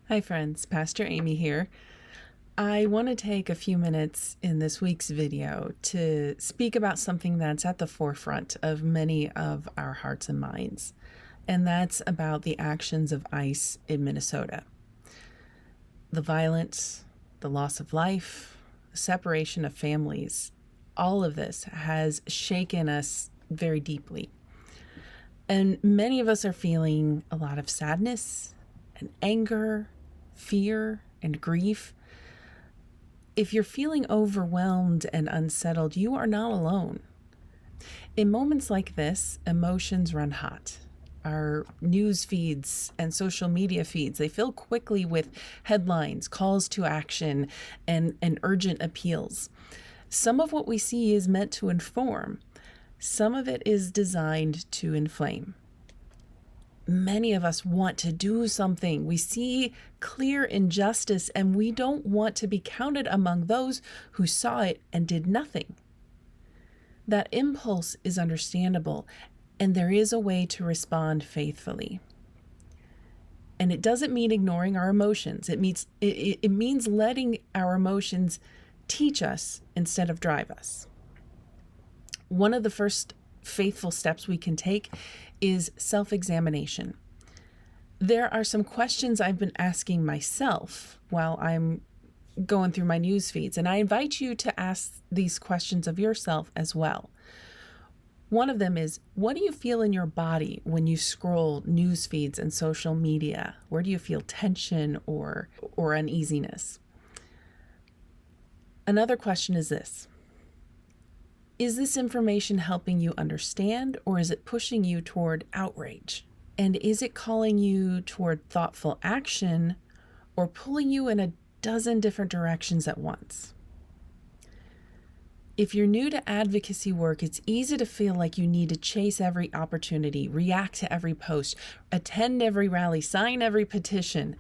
Hi, friends. Pastor Amy here. I want to take a few minutes in this week's video to speak about something that's at the forefront of many of our hearts and minds, and that's about the actions of ICE in Minnesota. The violence, the loss of life, the separation of families, all of this has shaken us very deeply. And many of us are feeling a lot of sadness and anger, fear, and grief. If you're feeling overwhelmed and unsettled, you are not alone. In moments like this, emotions run hot. Our news feeds and social media feeds, they fill quickly with headlines, calls to action, and urgent appeals. Some of what we see is meant to inform. Some of it is designed to inflame. Many of us want to do something. We see clear injustice and we don't want to be counted among those who saw it and did nothing. That impulse is understandable, and there is a way to respond faithfully. And it doesn't mean ignoring our emotions. It means letting our emotions teach us instead of drive us. One of the first faithful steps we can take is self-examination. There are some questions I've been asking myself while I'm going through my news feeds, and I invite you to ask these questions of yourself as well. One of them is, what do you feel in your body when you scroll news feeds and social media? Where do you feel tension or uneasiness? Another question is this: is this information helping you understand, or is it pushing you toward outrage? And is it calling you toward thoughtful action or pulling you in a dozen different directions at once? If you're new to advocacy work, it's easy to feel like you need to chase every opportunity, react to every post, attend every rally, sign every petition.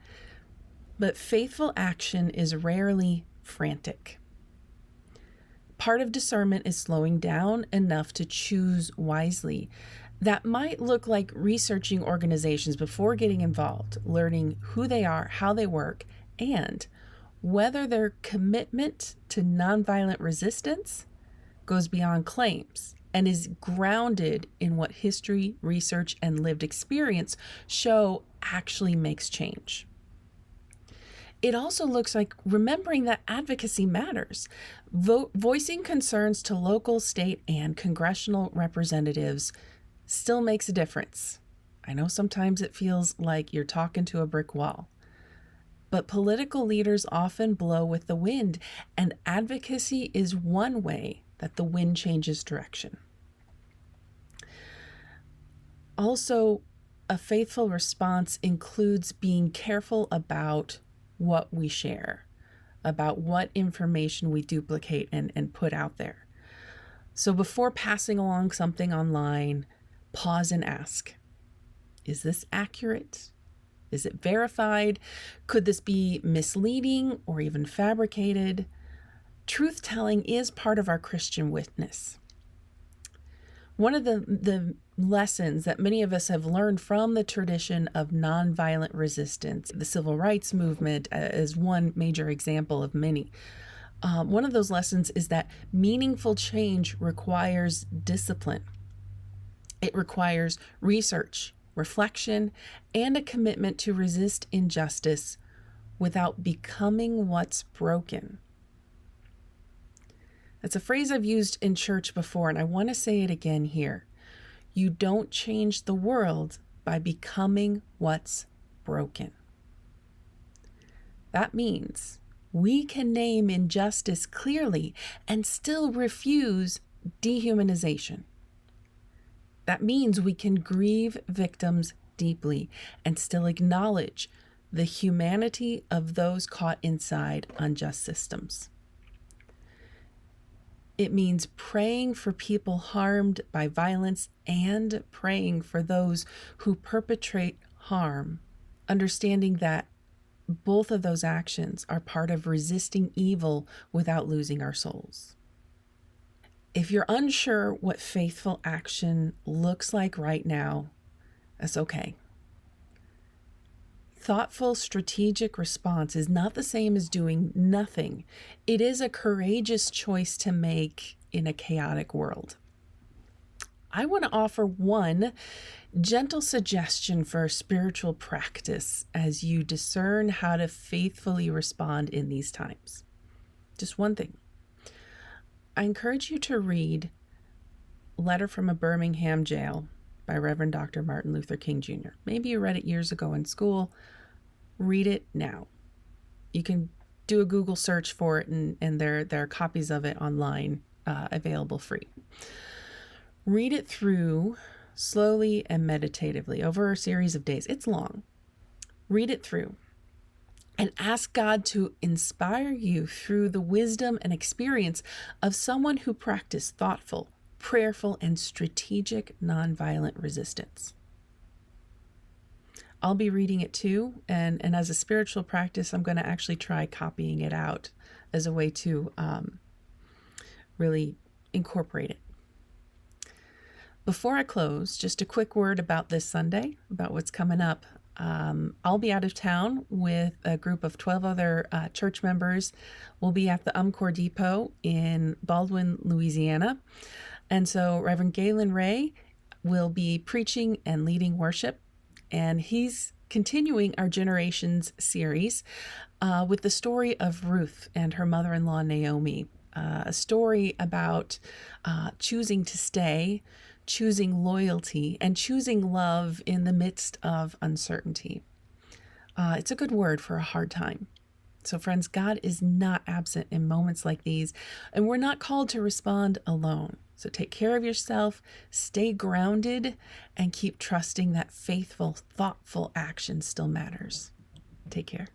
But faithful action is rarely frantic. Part of discernment is slowing down enough to choose wisely. That might look like researching organizations before getting involved, learning who they are, how they work, and whether their commitment to nonviolent resistance goes beyond claims and is grounded in what history, research, and lived experience show actually makes change. It also looks like remembering that advocacy matters. Voicing concerns to local, state, and congressional representatives still makes a difference. I know sometimes it feels like you're talking to a brick wall, but political leaders often blow with the wind, and advocacy is one way that the wind changes direction. Also, a faithful response includes being careful about what we share, about what information we duplicate and put out there. So before passing along something online, pause and ask, is this accurate? Is it verified? Could this be misleading or even fabricated? Truth-telling is part of our Christian witness. One of the lessons that many of us have learned from the tradition of nonviolent resistance, the civil rights movement is one major example of many. One of those lessons is that meaningful change requires discipline. It requires research, reflection, and a commitment to resist injustice without becoming what's broken. That's a phrase I've used in church before, and I want to say it again here. You don't change the world by becoming what's broken. That means we can name injustice clearly and still refuse dehumanization. That means we can grieve victims deeply and still acknowledge the humanity of those caught inside unjust systems. It means praying for people harmed by violence and praying for those who perpetrate harm, understanding that both of those actions are part of resisting evil without losing our souls. If you're unsure what faithful action looks like right now, that's okay. Thoughtful, strategic response is not the same as doing nothing. It is a courageous choice to make in a chaotic world. I want to offer one gentle suggestion for spiritual practice as you discern how to faithfully respond in these times. Just one thing. I encourage you to read Letter from a Birmingham Jail by Reverend Dr. Martin Luther King Jr. Maybe you read it years ago in school. Read it now. You can do a Google search for it, and there are copies of it online available free. Read it through slowly and meditatively over a series of days. It's long. Read it through and ask God to inspire you through the wisdom and experience of someone who practiced thoughtful, prayerful, and strategic nonviolent resistance. I'll be reading it too, and as a spiritual practice, I'm going to actually try copying it out as a way to really incorporate it. Before I close, just a quick word about this Sunday, about what's coming up. I'll be out of town with a group of 12 other church members. We'll be at the Umpqua Depot in Baldwin, Louisiana. And so Reverend Galen Ray will be preaching and leading worship. And he's continuing our Generations series with the story of Ruth and her mother-in-law, Naomi. A story about choosing to stay, choosing loyalty, and choosing love in the midst of uncertainty. It's a good word for a hard time. So friends, God is not absent in moments like these, and we're not called to respond alone. So take care of yourself, stay grounded, and keep trusting that faithful, thoughtful action still matters. Take care.